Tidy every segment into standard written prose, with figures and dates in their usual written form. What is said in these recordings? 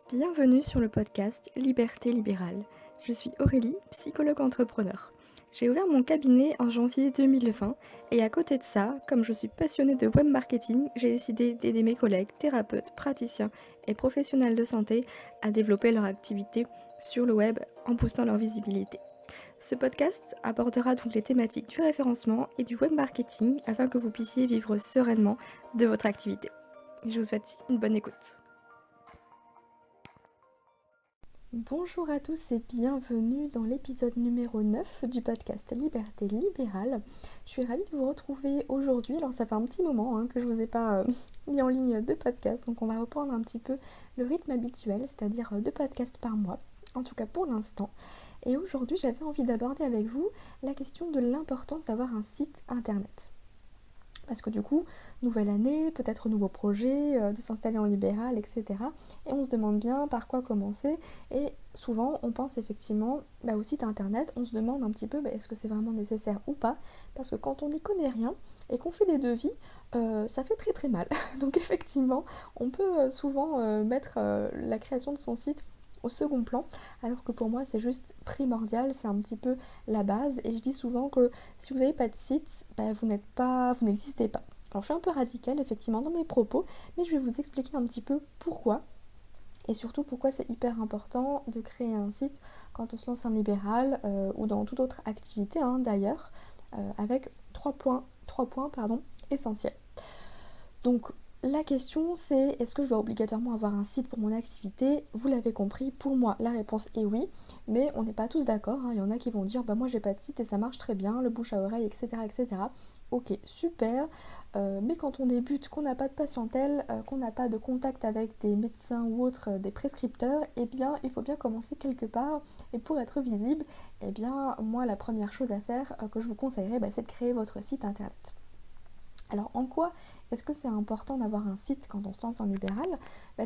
Bienvenue sur le podcast Liberté libérale. Je suis Aurélie, psychologue entrepreneur. J'ai ouvert mon cabinet en janvier 2020 et à côté de ça, comme je suis passionnée de web marketing, j'ai décidé d'aider mes collègues, thérapeutes, praticiens et professionnels de santé à développer leur activité sur le web en boostant leur visibilité. Ce podcast abordera donc les thématiques du référencement et du web marketing afin que vous puissiez vivre sereinement de votre activité. Je vous souhaite une bonne écoute. Bonjour à tous et bienvenue dans l'épisode numéro 9 du podcast Liberté libérale. Je suis ravie de vous retrouver aujourd'hui. Alors ça fait un petit moment que je ne vous ai pas mis en ligne de podcast, donc on va reprendre un petit peu le rythme habituel, c'est-à-dire 2 podcasts par mois, en tout cas pour l'instant. Et aujourd'hui j'avais envie d'aborder avec vous la question de l'importance d'avoir un site internet. Parce que du coup, nouvelle année, peut-être nouveau projet, de s'installer en libéral, etc. Et on se demande bien par quoi commencer. Et souvent, on pense effectivement au site internet, on se demande un petit peu est-ce que c'est vraiment nécessaire ou pas. Parce que quand on n'y connaît rien et qu'on fait des devis, ça fait très très mal. Donc effectivement, on peut souvent mettre la création de son site au second plan, alors que pour moi c'est juste primordial, c'est un petit peu la base, et je dis souvent que si vous n'avez pas de site, vous n'existez pas. Alors je suis un peu radicale effectivement dans mes propos, mais je vais vous expliquer un petit peu pourquoi, et surtout pourquoi c'est hyper important de créer un site quand on se lance en libéral ou dans toute autre activité d'ailleurs, avec trois points essentiels. Donc la question c'est, est-ce que je dois obligatoirement avoir un site pour mon activité ? Vous l'avez compris, pour moi la réponse est oui, mais on n'est pas tous d'accord, il y en a qui vont dire moi j'ai pas de site et ça marche très bien, le bouche à oreille, etc. Ok, super, mais quand on débute, qu'on n'a pas de patientèle, qu'on n'a pas de contact avec des médecins ou autres, des prescripteurs, eh bien il faut bien commencer quelque part, et pour être visible, eh bien moi la première chose à faire que je vous conseillerais, c'est de créer votre site internet. Alors en quoi est-ce que c'est important d'avoir un site quand on se lance en libéral ?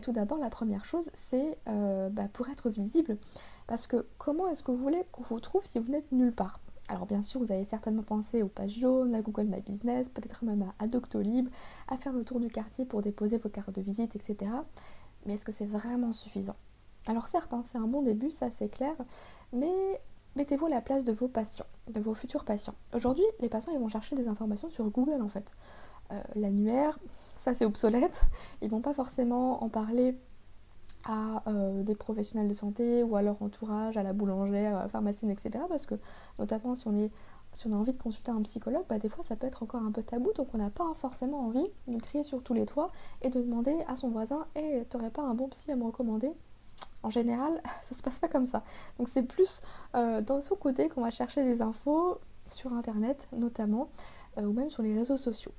Tout d'abord, la première chose, c'est pour être visible. Parce que comment est-ce que vous voulez qu'on vous trouve si vous n'êtes nulle part ? Alors bien sûr, vous avez certainement pensé aux pages jaunes, à Google My Business, peut-être même à Doctolib, à faire le tour du quartier pour déposer vos cartes de visite, etc. Mais est-ce que c'est vraiment suffisant ? Alors certes, c'est un bon début, ça c'est clair, mais mettez-vous à la place de vos patients, de vos futurs patients. Aujourd'hui, les patients ils vont chercher des informations sur Google en fait. L'annuaire, ça c'est obsolète, ils vont pas forcément en parler à des professionnels de santé ou à leur entourage, à la boulangère, pharmacienne, etc. Parce que notamment si on a envie de consulter un psychologue, des fois ça peut être encore un peu tabou, donc on n'a pas forcément envie de crier sur tous les toits et de demander à son voisin « t'aurais pas un bon psy à me recommander ?» En général, ça se passe pas comme ça. Donc c'est plus dans ce côté qu'on va chercher des infos sur internet notamment, ou même sur les réseaux sociaux.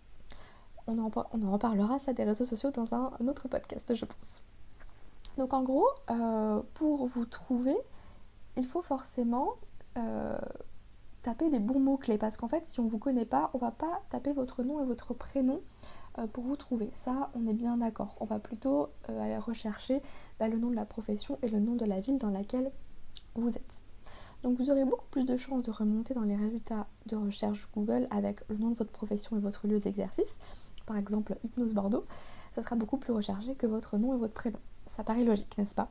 On en reparlera ça des réseaux sociaux dans un autre podcast, je pense. Donc en gros, pour vous trouver, il faut forcément taper les bons mots-clés. Parce qu'en fait, si on ne vous connaît pas, on va pas taper votre nom et votre prénom pour vous trouver. Ça, on est bien d'accord. On va plutôt aller rechercher le nom de la profession et le nom de la ville dans laquelle vous êtes. Donc vous aurez beaucoup plus de chances de remonter dans les résultats de recherche Google avec le nom de votre profession et votre lieu d'exercice. Par exemple, Hypnose Bordeaux, ça sera beaucoup plus recherché que votre nom et votre prénom. Ça paraît logique, n'est-ce pas ?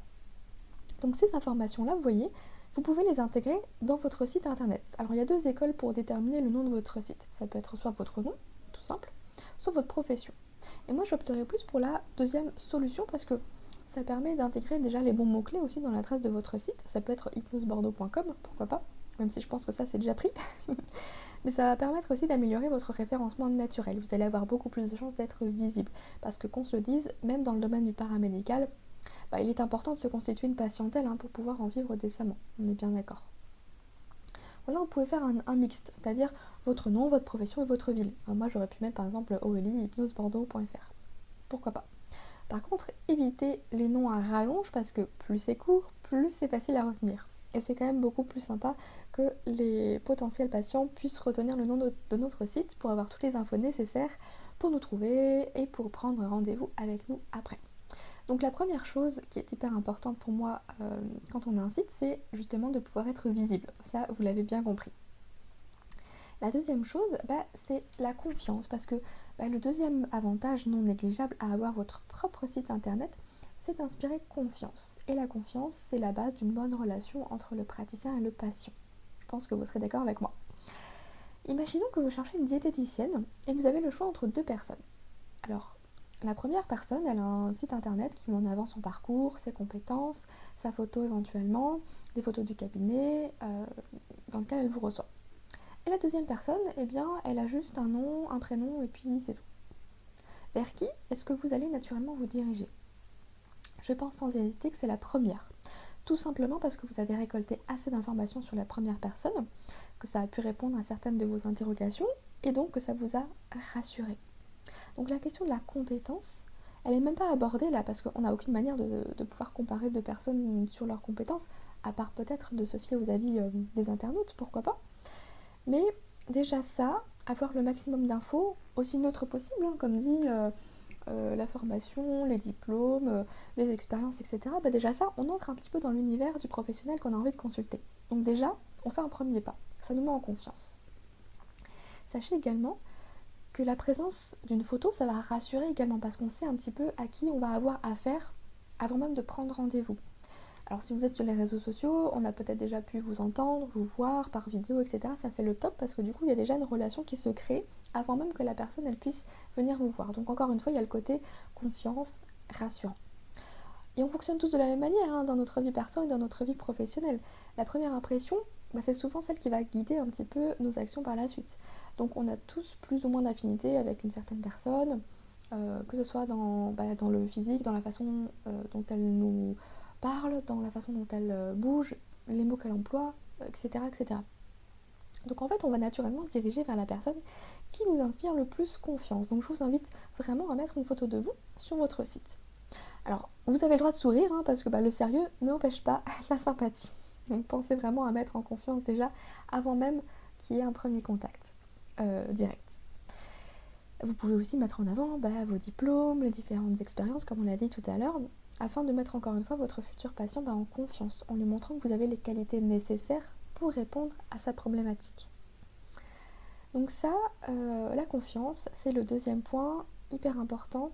Donc ces informations-là, vous voyez, vous pouvez les intégrer dans votre site internet. Alors il y a 2 écoles pour déterminer le nom de votre site. Ça peut être soit votre nom, tout simple, soit votre profession. Et moi j'opterais plus pour la deuxième solution parce que ça permet d'intégrer déjà les bons mots-clés aussi dans l'adresse de votre site. Ça peut être hypnosebordeaux.com, pourquoi pas, même si je pense que ça c'est déjà pris. Mais ça va permettre aussi d'améliorer votre référencement naturel. Vous allez avoir beaucoup plus de chances d'être visible. Parce que qu'on se le dise, même dans le domaine du paramédical, il est important de se constituer une patientèle pour pouvoir en vivre décemment. On est bien d'accord. Voilà, vous pouvez faire un mixte, c'est-à-dire votre nom, votre profession et votre ville. Alors moi j'aurais pu mettre par exemple Aurélie, hypnosebordeaux.fr. Pourquoi pas ? Par contre, évitez les noms à rallonge parce que plus c'est court, plus c'est facile à retenir. Et c'est quand même beaucoup plus sympa que les potentiels patients puissent retenir le nom de notre site pour avoir toutes les infos nécessaires pour nous trouver et pour prendre rendez-vous avec nous après. Donc la première chose qui est hyper importante pour moi quand on a un site, c'est justement de pouvoir être visible. Ça, vous l'avez bien compris. La deuxième chose, c'est la confiance, parce que le deuxième avantage non négligeable à avoir votre propre site internet, c'est d'inspirer confiance. Et la confiance, c'est la base d'une bonne relation entre le praticien et le patient. Je pense que vous serez d'accord avec moi. Imaginons que vous cherchez une diététicienne et que vous avez le choix entre deux personnes. Alors, la première personne, elle a un site internet qui met en avant son parcours, ses compétences, sa photo éventuellement, des photos du cabinet dans lequel elle vous reçoit. Et la deuxième personne, eh bien, elle a juste un nom, un prénom et puis c'est tout. Vers qui est-ce que vous allez naturellement vous diriger ? Je pense sans hésiter que c'est la première. Tout simplement parce que vous avez récolté assez d'informations sur la première personne, que ça a pu répondre à certaines de vos interrogations et donc que ça vous a rassuré. Donc la question de la compétence, elle n'est même pas abordée là parce qu'on n'a aucune manière de pouvoir comparer deux personnes sur leurs compétences, à part peut-être de se fier aux avis des internautes, pourquoi pas. Mais déjà ça, avoir le maximum d'infos, aussi neutre possible, hein, comme dit la formation, les diplômes, les expériences, etc. Bah déjà ça, on entre un petit peu dans l'univers du professionnel qu'on a envie de consulter. Donc déjà, on fait un premier pas, ça nous met en confiance. Sachez également que la présence d'une photo, ça va rassurer également parce qu'on sait un petit peu à qui on va avoir affaire avant même de prendre rendez-vous. Alors si vous êtes sur les réseaux sociaux, on a peut-être déjà pu vous entendre, vous voir par vidéo, etc. Ça c'est le top parce que du coup il y a déjà une relation qui se crée avant même que la personne elle puisse venir vous voir. Donc encore une fois il y a le côté confiance, rassurant. Et on fonctionne tous de la même manière dans notre vie perso et dans notre vie professionnelle. La première impression, c'est souvent celle qui va guider un petit peu nos actions par la suite. Donc on a tous plus ou moins d'affinité avec une certaine personne, que ce soit dans le physique, dans la façon dont elle nous parle, dans la façon dont elle bouge, les mots qu'elle emploie, etc., etc. Donc en fait, on va naturellement se diriger vers la personne qui nous inspire le plus confiance. Donc je vous invite vraiment à mettre une photo de vous sur votre site. Alors, vous avez le droit de sourire, parce que le sérieux n'empêche pas la sympathie. Donc pensez vraiment à mettre en confiance déjà avant même qu'il y ait un premier contact direct. Vous pouvez aussi mettre en avant vos diplômes, les différentes expériences, comme on l'a dit tout à l'heure, afin de mettre encore une fois votre futur patient en confiance, en lui montrant que vous avez les qualités nécessaires pour répondre à sa problématique. Donc ça, la confiance, c'est le deuxième point hyper important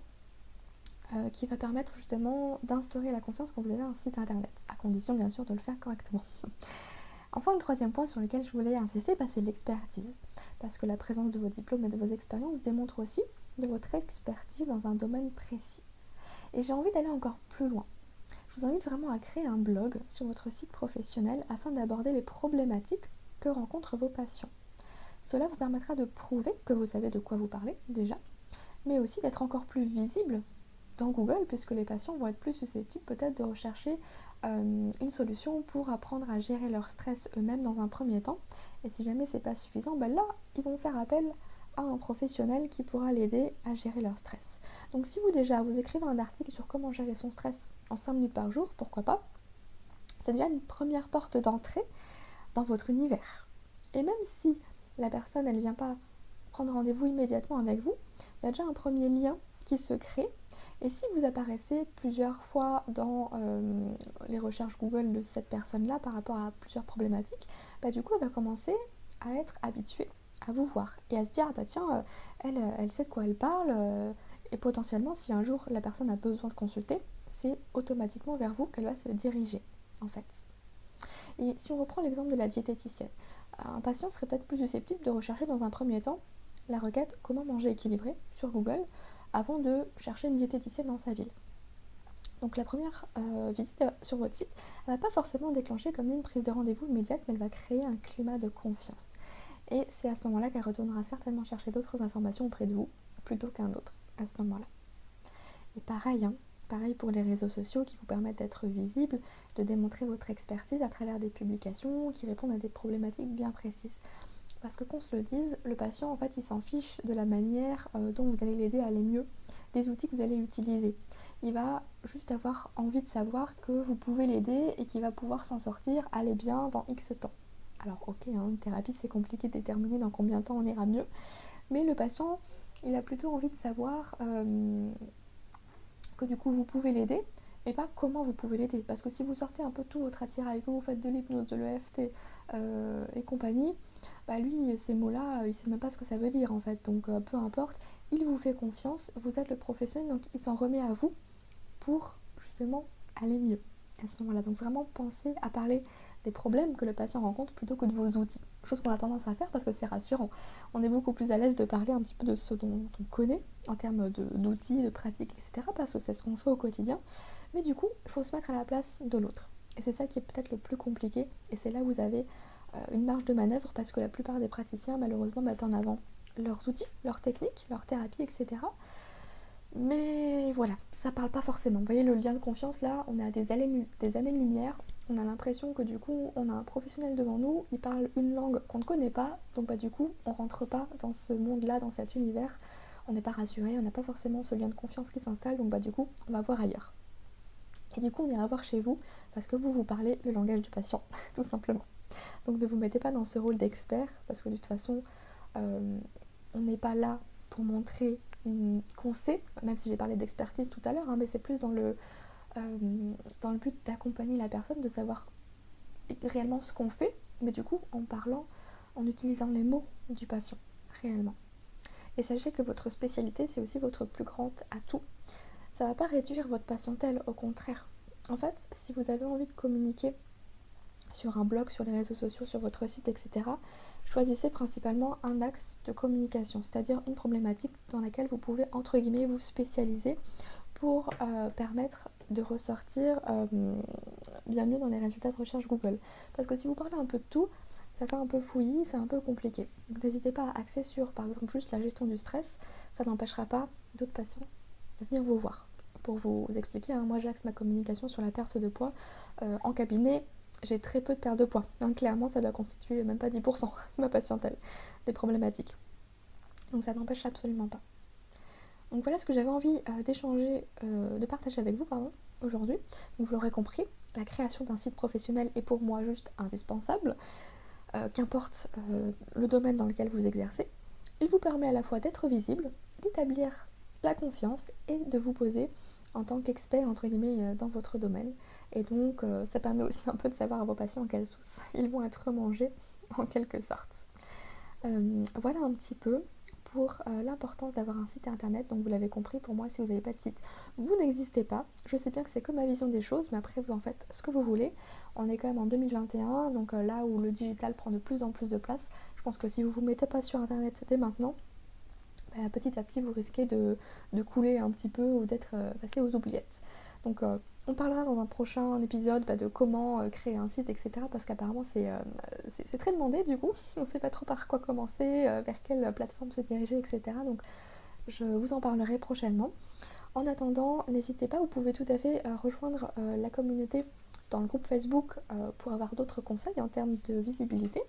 qui va permettre justement d'instaurer la confiance quand vous avez un site internet, à condition bien sûr de le faire correctement. Enfin, le troisième point sur lequel je voulais insister, c'est l'expertise. Parce que la présence de vos diplômes et de vos expériences démontre aussi de votre expertise dans un domaine précis. Et j'ai envie d'aller encore plus loin. Je vous invite vraiment à créer un blog sur votre site professionnel afin d'aborder les problématiques que rencontrent vos patients. Cela vous permettra de prouver que vous savez de quoi vous parlez déjà, mais aussi d'être encore plus visible dans Google, puisque les patients vont être plus susceptibles peut-être de rechercher une solution pour apprendre à gérer leur stress eux-mêmes dans un premier temps. Et si jamais c'est pas suffisant, là, ils vont faire appel à un professionnel qui pourra l'aider à gérer leur stress. Donc si vous écrivez un article sur comment gérer son stress en 5 minutes par jour, pourquoi pas, c'est déjà une première porte d'entrée dans votre univers. Et même si la personne, elle vient pas prendre rendez-vous immédiatement avec vous, il y a déjà un premier lien qui se crée. Et si vous apparaissez plusieurs fois dans les recherches Google de cette personne-là par rapport à plusieurs problématiques, du coup, elle va commencer à être habituée à vous voir et à se dire, tiens, elle sait de quoi elle parle, et potentiellement, si un jour la personne a besoin de consulter, c'est automatiquement vers vous qu'elle va se diriger, en fait. Et si on reprend l'exemple de la diététicienne, un patient serait peut-être plus susceptible de rechercher dans un premier temps la requête comment manger équilibré sur Google avant de chercher une diététicienne dans sa ville. Donc la première visite sur votre site, elle ne va pas forcément déclencher comme une prise de rendez-vous immédiate, mais elle va créer un climat de confiance. Et c'est à ce moment-là qu'elle retournera certainement chercher d'autres informations auprès de vous, plutôt qu'un autre à ce moment-là. Et pareil pour les réseaux sociaux qui vous permettent d'être visible, de démontrer votre expertise à travers des publications qui répondent à des problématiques bien précises. Parce que qu'on se le dise, le patient en fait il s'en fiche de la manière dont vous allez l'aider à aller mieux, des outils que vous allez utiliser. Il va juste avoir envie de savoir que vous pouvez l'aider et qu'il va pouvoir s'en sortir, aller bien dans X temps. Alors ok, une thérapie c'est compliqué de déterminer dans combien de temps on ira mieux, mais le patient il a plutôt envie de savoir que du coup vous pouvez l'aider et pas comment vous pouvez l'aider. Parce que si vous sortez un peu tout votre attirail, que vous faites de l'hypnose, de l'EFT et compagnie, lui, ces mots-là, il sait même pas ce que ça veut dire en fait. Donc peu importe, il vous fait confiance, vous êtes le professionnel, donc il s'en remet à vous pour justement aller mieux à ce moment-là. Donc vraiment pensez à parler des problèmes que le patient rencontre plutôt que de vos outils. Chose qu'on a tendance à faire parce que c'est rassurant. On est beaucoup plus à l'aise de parler un petit peu de ce dont on connaît en termes d'outils, de pratiques, etc. parce que c'est ce qu'on fait au quotidien. Mais du coup, il faut se mettre à la place de l'autre. Et c'est ça qui est peut-être le plus compliqué. Et c'est là où vous avez une marge de manœuvre parce que la plupart des praticiens, malheureusement, mettent en avant leurs outils, leurs techniques, leurs thérapies, etc. Mais voilà, ça parle pas forcément. Vous voyez le lien de confiance là, on est à des années-lumière. On a l'impression que du coup, on a un professionnel devant nous, il parle une langue qu'on ne connaît pas, donc du coup, on rentre pas dans ce monde-là, dans cet univers. On n'est pas rassuré, on n'a pas forcément ce lien de confiance qui s'installe, donc du coup, on va voir ailleurs. Et du coup, on ira voir chez vous parce que vous parlez le langage du patient, tout simplement. Donc ne vous mettez pas dans ce rôle d'expert parce que de toute façon, on n'est pas là pour montrer qu'on sait, même si j'ai parlé d'expertise tout à l'heure, mais c'est plus dans le but d'accompagner la personne, de savoir réellement ce qu'on fait, mais du coup en parlant, en utilisant les mots du patient, réellement. Et sachez que votre spécialité, c'est aussi votre plus grand atout. Ça ne va pas réduire votre patientèle, au contraire. En fait, si vous avez envie de communiquer sur un blog, sur les réseaux sociaux, sur votre site, etc., choisissez principalement un axe de communication, c'est-à-dire une problématique dans laquelle vous pouvez, entre guillemets, vous spécialiser pour permettre de ressortir bien mieux dans les résultats de recherche Google. Parce que si vous parlez un peu de tout, ça fait un peu fouillis, c'est un peu compliqué. Donc n'hésitez pas à axer sur, par exemple, juste la gestion du stress, ça n'empêchera pas d'autres patients de venir vous voir. Pour vous expliquer, moi j'axe ma communication sur la perte de poids. En cabinet, j'ai très peu de perte de poids. Clairement, ça doit constituer même pas 10% de ma patientèle, des problématiques. Donc ça n'empêche absolument pas. Donc voilà ce que j'avais envie de partager avec vous aujourd'hui. Donc vous l'aurez compris, la création d'un site professionnel est pour moi juste indispensable, qu'importe le domaine dans lequel vous exercez. Il vous permet à la fois d'être visible, d'établir la confiance et de vous poser en tant qu'expert entre guillemets dans votre domaine. Et donc ça permet aussi un peu de savoir à vos patients quelle sauce ils vont être mangés en quelque sorte. Voilà un petit peu pour l'importance d'avoir un site internet. Donc vous l'avez compris, pour moi si vous n'avez pas de site, vous n'existez pas. Je sais bien que c'est comme ma vision des choses, mais après vous en faites ce que vous voulez. On est quand même en 2021, donc là où le digital prend de plus en plus de place, je pense que si vous ne vous mettez pas sur internet dès maintenant, petit à petit vous risquez de couler un petit peu ou d'être passé aux oubliettes. Donc on parlera dans un prochain épisode de comment créer un site, etc. Parce qu'apparemment c'est très demandé du coup. On ne sait pas trop par quoi commencer, vers quelle plateforme se diriger, etc. Donc je vous en parlerai prochainement. En attendant, n'hésitez pas, vous pouvez tout à fait rejoindre la communauté dans le groupe Facebook pour avoir d'autres conseils en termes de visibilité.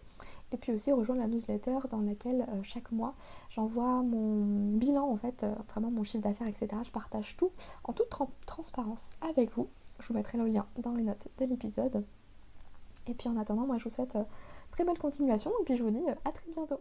Et puis aussi rejoindre la newsletter dans laquelle chaque mois j'envoie mon bilan, en fait, vraiment mon chiffre d'affaires, etc. Je partage tout en toute transparence avec vous. Je vous mettrai le lien dans les notes de l'épisode. Et puis en attendant, moi je vous souhaite très belle continuation et puis je vous dis à très bientôt.